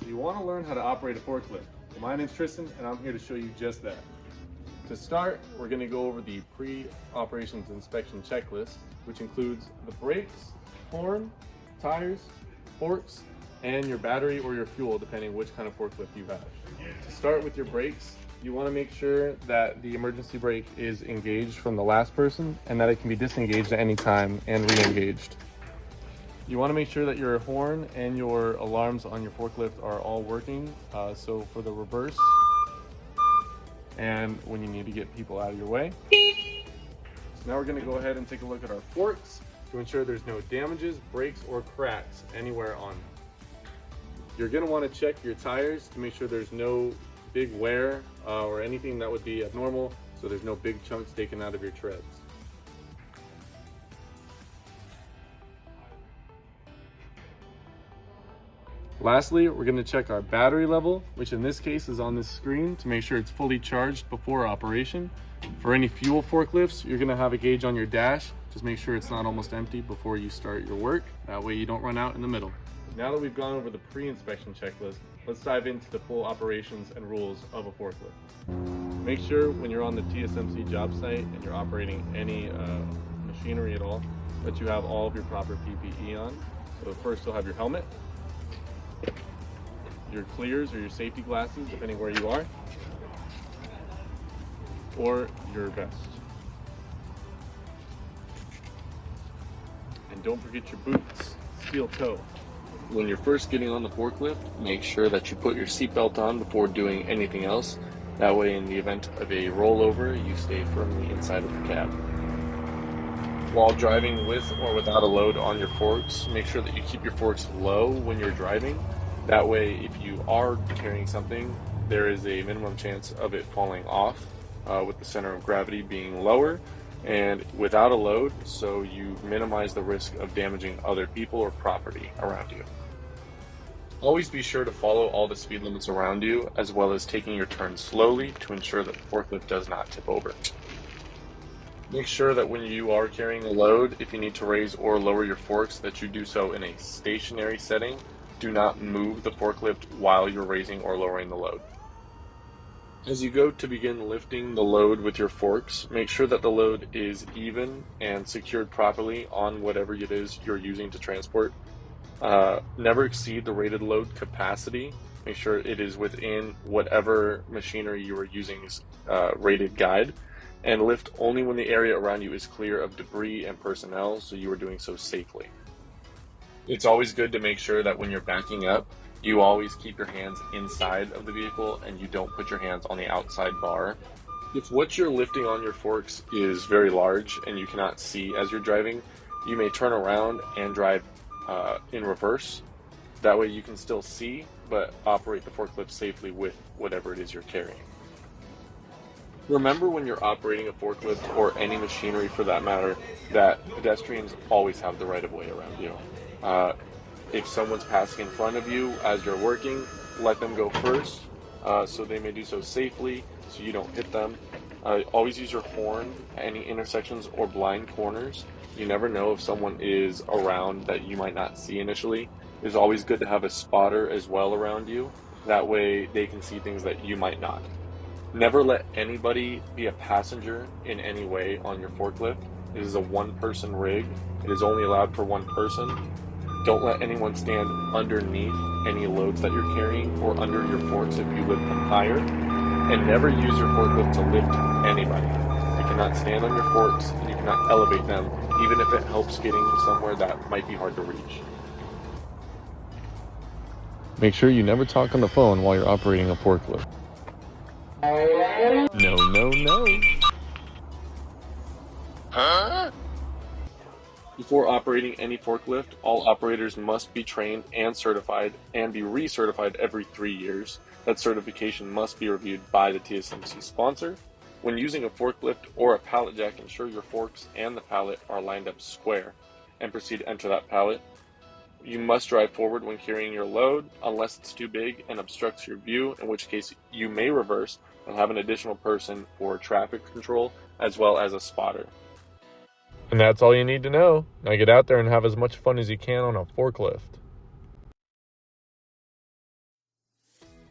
Do you want to learn how to operate a forklift? Well, my name's Tristan and I'm here to show you just that. To start, we're going to go over the pre-operations inspection checklist, which includes the brakes, horn, tires, forks, and your battery or your fuel, depending which kind of forklift you have. To start with your brakes, you want to make sure that the emergency brake is engaged from the last person and that it can be disengaged at any time and re-engaged. You want to make sure that your horn and your alarms on your forklift are all working. So for the reverse and when you need to get people out of your way. So now we're going to go ahead and take a look at our forks to ensure there's no damages, breaks, or cracks anywhere on them. You're going to want to check your tires to make sure there's no big wear or anything that would be abnormal, so there's no big chunks taken out of your treads. Lastly, we're going to check our battery level, which in this case is on this screen, to make sure it's fully charged before operation. For any fuel forklifts, you're going to have a gauge on your dash. Just make sure it's not almost empty before you start your work. That way you don't run out in the middle. Now that we've gone over the pre-inspection checklist, let's dive into the full operations and rules of a forklift. Make sure when you're on the TSMC job site and you're operating any machinery at all, that you have all of your proper PPE on. So first you'll have your helmet, your clears or your safety glasses, depending where you are, or your vest. And don't forget your boots, steel toe. When you're first getting on the forklift, make sure that you put your seatbelt on before doing anything else. That way, in the event of a rollover, you stay firmly inside of the cab. While driving with or without a load on your forks, make sure that you keep your forks low when you're driving. That way, if you are carrying something, there is a minimum chance of it falling off with the center of gravity being lower and without a load, so you minimize the risk of damaging other people or property around you. Always be sure to follow all the speed limits around you, as well as taking your turns slowly to ensure that the forklift does not tip over. Make sure that when you are carrying a load, if you need to raise or lower your forks, that you do so in a stationary setting. Do not move the forklift while you're raising or lowering the load. As you go to begin lifting the load with your forks, make sure that the load is even and secured properly on whatever it is you're using to transport. Never exceed the rated load capacity. Make sure it is within whatever machinery you are using's rated guide, and lift only when the area around you is clear of debris and personnel, so you are doing so safely. It's always good to make sure that when you're backing up, you always keep your hands inside of the vehicle and you don't put your hands on the outside bar. If what you're lifting on your forks is very large and you cannot see as you're driving, you may turn around and drive in reverse. That way you can still see, but operate the forklift safely with whatever it is you're carrying. Remember, when you're operating a forklift or any machinery for that matter, that pedestrians always have the right of way around you. If someone's passing in front of you as you're working, let them go first, so they may do so safely so you don't hit them. Always use your horn at any intersections or blind corners. You never know if someone is around that you might not see initially. It's always good to have a spotter as well around you. That way they can see things that you might not. Never let anybody be a passenger in any way on your forklift. It is a one-person rig. It is only allowed for one person. Don't let anyone stand underneath any loads that you're carrying or under your forks if you lift them higher. And never use your forklift to lift anybody. You cannot stand on your forks and you cannot elevate them, even if it helps getting somewhere that might be hard to reach. Make sure you never talk on the phone while you're operating a forklift. No. Huh? Before operating any forklift, all operators must be trained and certified and be recertified every 3 years. That certification must be reviewed by the TSMC sponsor. When using a forklift or a pallet jack, ensure your forks and the pallet are lined up square and proceed to enter that pallet. You must drive forward when carrying your load unless it's too big and obstructs your view, in which case you may reverse and have an additional person for traffic control as well as a spotter. And that's all you need to know. Now get out there and have as much fun as you can on a forklift.